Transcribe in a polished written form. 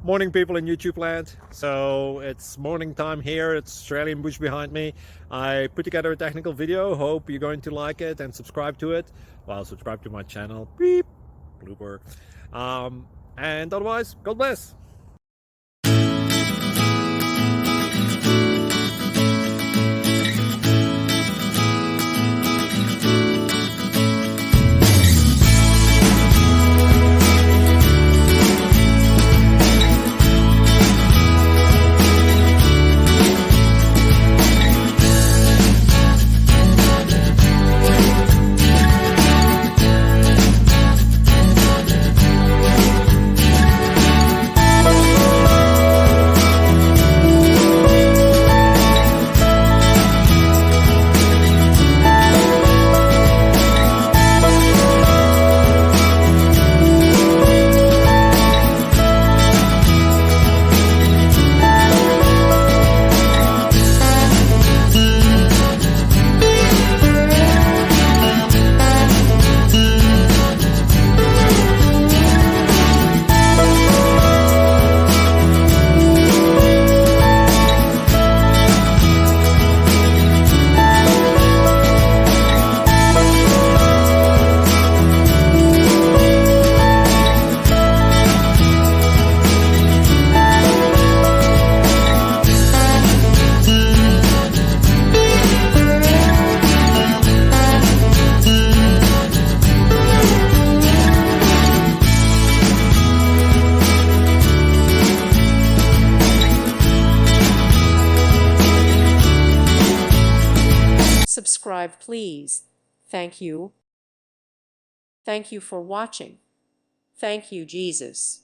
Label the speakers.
Speaker 1: Morning, people in YouTube land. So it's morning time here. It's Australian bush behind me. I put together a technical video. Hope you're going to like it and subscribe to it. Well, subscribe to my channel. Beep. Blooper. And otherwise, God bless.
Speaker 2: Subscribe, please. Thank you. Thank you for watching. Thank you, Jesus.